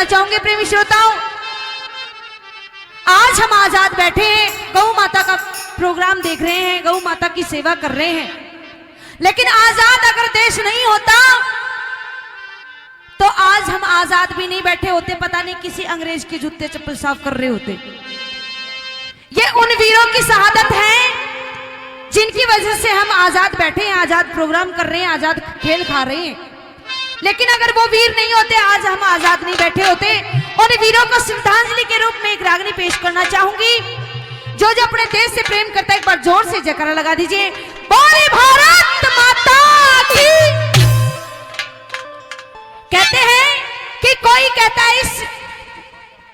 करना चाहूंगी प्रेमी श्रोताओं, आज हम आजाद बैठे हैं, गौ माता का प्रोग्राम देख रहे हैं, गौ माता की सेवा कर रहे हैं। लेकिन आजाद अगर देश नहीं होता तो आज हम आजाद भी नहीं बैठे होते, पता नहीं किसी अंग्रेज के जूते चप्पल साफ कर रहे होते। ये उन वीरों की शहादत है जिनकी वजह से हम आजाद बैठे हैं, आजाद प्रोग्राम कर रहे हैं, आजाद खेल खा रहे हैं। लेकिन अगर वो वीर नहीं होते आज हम आजाद नहीं बैठे होते। उन वीरों को श्रद्धांजलि के रूप में एक रागनी पेश करना चाहूंगी। जो जो अपने देश से प्रेम करता है एक बार जोर से जयकारा लगा दीजिए, बोले भारत माता की। कहते हैं कि कोई कहता है इस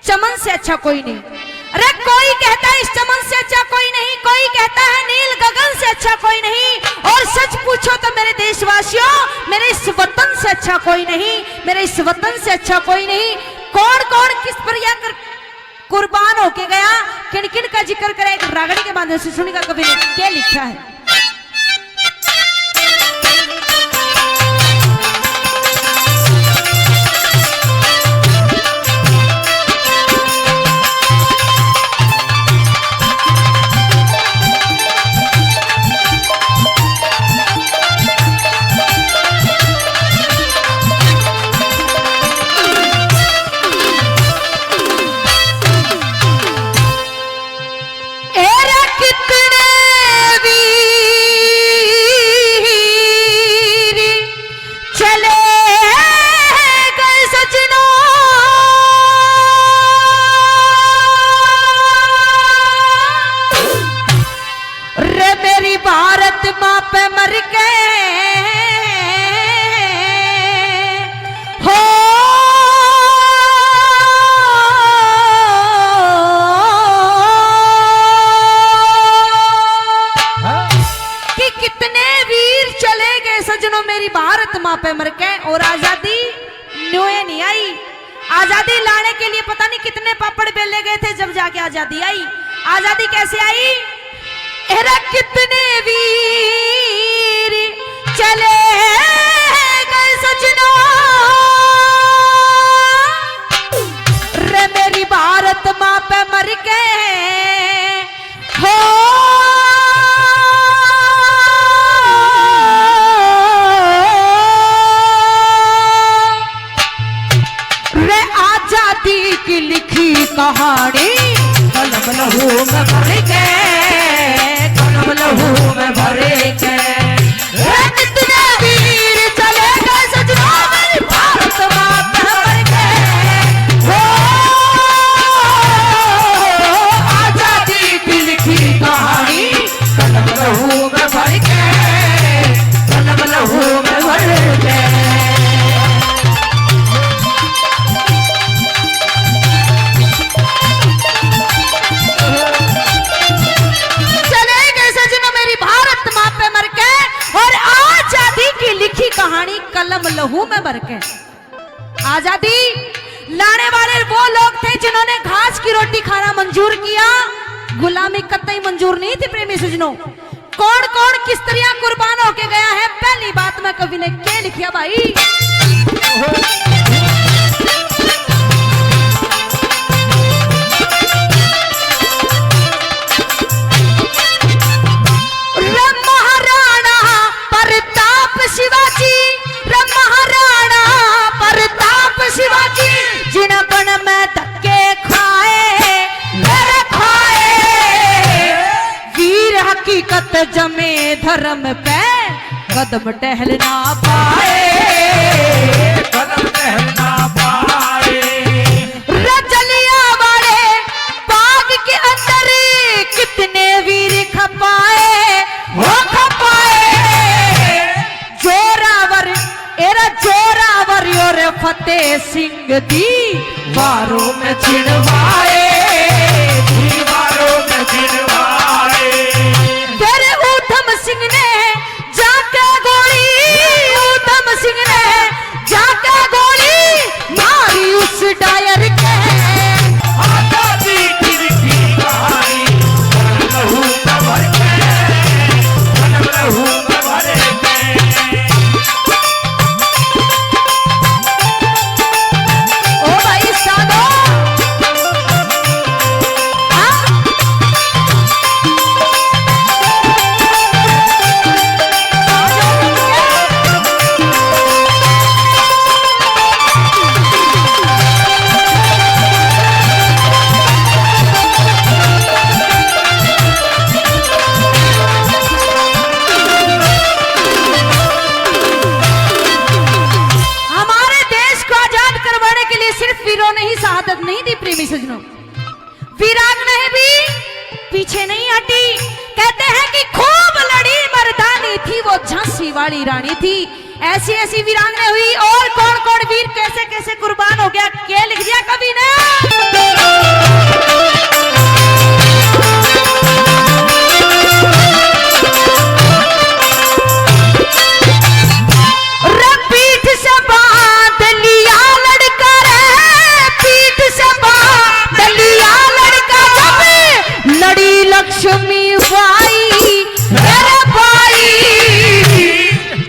चमन से अच्छा कोई नहीं, अरे कोई कहता है इस चमन से अच्छा कोई नहीं, कोई कहता है नील गगन से अच्छा कोई नहीं। और सच पूछो तो मेरे देशवासियों, मेरे इस वतन से अच्छा कोई नहीं, मेरे इस वतन से अच्छा कोई नहीं। कौन कौन किस पर यह कुर्बान होके गया, किन किन का जिक्र करे एक रागड़ी के माध्यम से सुनिएगा कवि ने क्या लिखा है। पे मर के और आजादी न्योए नहीं आई। आजादी लाने के लिए पता नहीं कितने पापड़ बेले गए थे, जब जाके आजादी आई। आजादी कैसे आई? एरा कितने वीर चले गए सजना, रे मेरी भारत माँ पे मर के हो। की लिखी कहानी कलम लहू में भर के, कलम लहू में भर के। कितने वीर चले गए सजना, मेरी भारत माँ पे मर के हो। आजादी की लिखी कहानी कलम लहू में भर के, कलम लहू में भर के। कहानी कलम लहू में भर के। आजादी लाने वाले वो लोग थे जिन्होंने घास की रोटी खाना मंजूर किया, गुलामी कतई मंजूर नहीं थी। प्रेमी सजनों, कौन कौन किस तरह कुर्बान होके गया है, पहली बात में कवि ने क्या लिखा भाई। शिवाजी महाराणा प्रताप शिवाजी, जिन बन में धक्के खाए मेरे खाए। वीर हकीकत जमे धर्म पे कदम टहलना पाए, कदम टहलना पाए। रजलिया वाले बाग के अंदर कितने वीर खपाए हो खपाए। जोरावर और फतेह सिंह दीवारों में छिड़वाए, दीवारों में छिड़वाए। तेरे ऊधम सिंह ने जाके गोली, ऊधम सिंह ने जाके गोली मारी उस डायर के। आजादी की लिखी कहानी लहू में भर के, लहू में भर के। ओ भाई शहादत नहीं दी प्रेमी सजनों। वीरांगना भी पीछे नहीं हटी। कहते हैं कि खूब लड़ी मर्दानी थी वो, झांसी वाली रानी थी। ऐसी ऐसी वीरांगना हुई, और कौन कौन वीर कैसे कैसे कुर्बान हो गया, क्या लिख दिया कवि ने। पीठ से बांध लिया लड़का रे, पीठ से बांध लिया लड़का, जब लड़ी लक्ष्मी बाई मेरे भाई।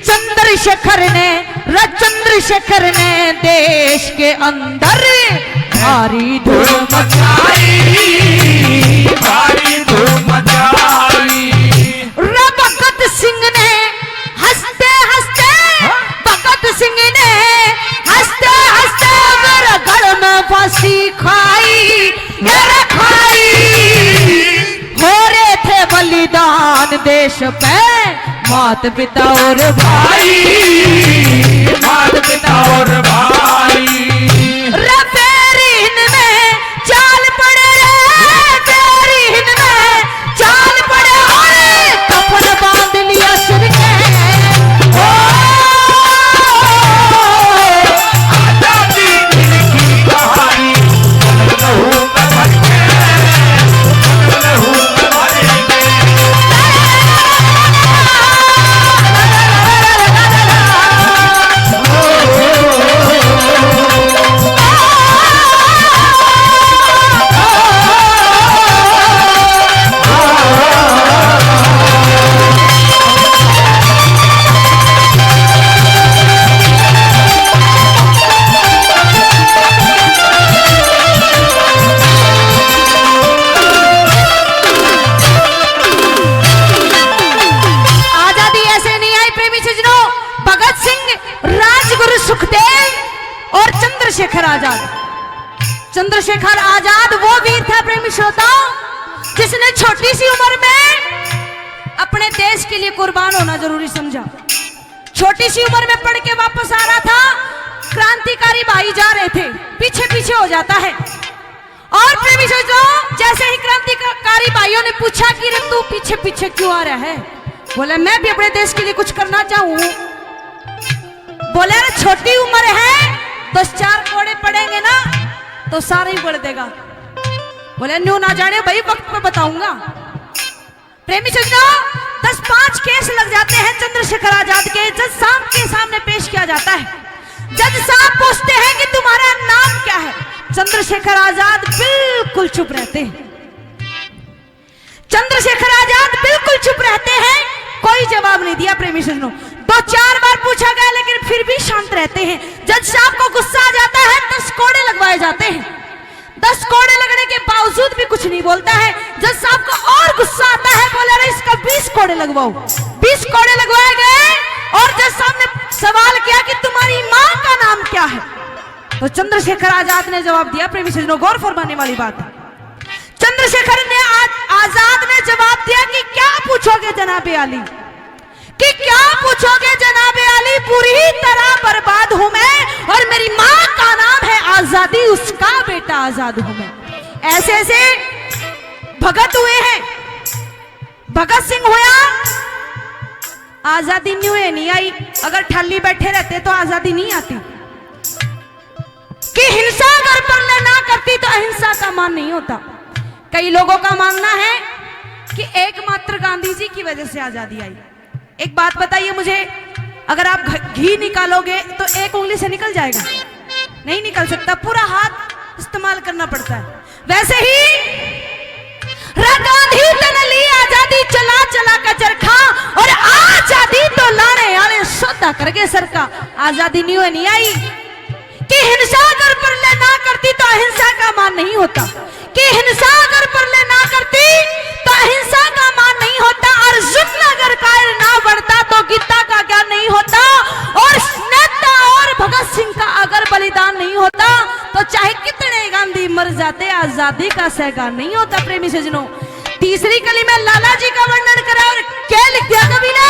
चंद्रशेखर ने देश के अंदर भारी धूम मचाई, भारी धूम मचाई। भगत सिंह ने हंसते हंसते, भगत सिंह ने हंसते हंसते मेरे गल में फांसी खाई, मेरे खाई। हो रहे थे बलिदान देश पे माता पिता और भाई, माता पिता और भाई। रफेरीन में चाल पड़े रे, फेरीन में चाल पड़े, और कफन बांध लिया सिर के। आजादी की कहानी लहू में भटके, लहू में भटके। चंद्रशेखर आजाद, चंद्रशेखर आजाद वो वीर था प्रेमी श्रोताओं, जिसने छोटी सी उम्र में अपने देश के लिए कुर्बान होना जरूरी समझा। छोटी सी उम्र में पढ़ के वापस आ रहा था, क्रांतिकारी भाई जा रहे थे, पीछे पीछे हो जाता है। और प्रेमी श्रोताओं, जैसे ही क्रांतिकारी भाइयों ने पूछा कि रे तू पीछे पीछे क्यों आ रहा है, बोला मैं भी अपने देश के लिए कुछ करना चाहूं। बोले अरे छोटी उम्र है, 10-4 कोड़े पड़ेंगे ना तो सारे ही पढ़ देगा। बोले न्यू ना जाने भाई, वक्त पे बताऊंगा। प्रेमी सज्जनों, 10-5 केस लग जाते हैं चंद्रशेखर आजाद के, जज साहब के सामने पेश किया जाता है। जज साहब पूछते हैं कि तुम्हारा नाम क्या है। चंद्रशेखर आजाद बिल्कुल चुप रहते हैं। चंद्रशेखर आजाद बिल्कुल चुप रहते हैं, कोई जवाब नहीं दिया। प्रेमी सज्जनों, 2-4 बार पूछा गया लेकिन फिर भी शांत रहते हैं। जज साहब को गुस्सा आ जाता है, 10 कोड़े लगवाए जाते हैं। 10 कोड़े लगने के बावजूद भी कुछ नहीं बोलता है। जज साहब को और गुस्सा आता है, बोला अरे इसका 20 कोड़े लगवाओ। 20 कोड़े लगवाए गए और जज साहब ने सवाल किया कि तुम्हारी मां का नाम क्या है। तो चंद्रशेखर आजाद ने जवाब दिया। प्रेमी सज्जनों, गौर फरमाने वाली बात है। चंद्रशेखर ने आजाद ने जवाब दिया कि क्या पूछोगे जनाबे आली, कि क्या पूछोगे जनाबे आली, पूरी तरह बर्बाद हूं मैं और मेरी मां का नाम है आजादी, उसका बेटा आजाद हूं मैं। ऐसे ऐसे भगत हुए हैं। भगत सिंह हुआ, आजादी नहीं आई। अगर ठल्ली बैठे रहते तो आजादी नहीं आती। कि हिंसा अगर परले ना करती तो अहिंसा का मान नहीं होता। कई लोगों का मानना है कि एकमात्र गांधी जी की वजह से आजादी आई। एक बात बताइए मुझे, अगर आप घी निकालोगे तो एक उंगली से निकल जाएगा? नहीं निकल सकता, पूरा हाथ इस्तेमाल करना पड़ता है। वैसे ही गांधी ने ली आजादी, चला चला का चरखा, और आजादी तो लाने आने सौदा करके सरका। आजादी नहीं आई। कि हिंसा अगर परले ना करती तो अहिंसा का मान नहीं होता। कि हिंसा अगर परले ना करती तो अहिंसा का मान नहीं होता। अर्जुन अगर कायर ना बढ़ता तो गीता का ज्ञान नहीं होता। और नेता और भगत सिंह का अगर बलिदान नहीं होता तो चाहे कितने गांधी मर जाते, आजादी का सहगान नहीं होता। प्रेमी सज्जनों, तीसरी कली में लाला जी का वर्णन करा और क्या लिख दिया कवि ने।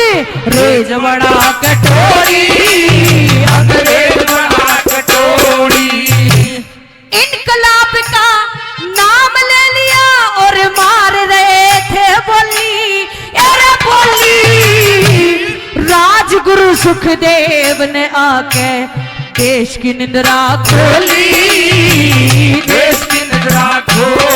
अंग्रेज बड़ा कठोरी, अंग्रेज बड़ा कटोरी। इनकलाब का नाम ले लिया और मार रहे थे बोली, अरे बोली। राजगुरु सुखदेव ने आके देश की निंद्रा खोली, देश की निद्रा खोली।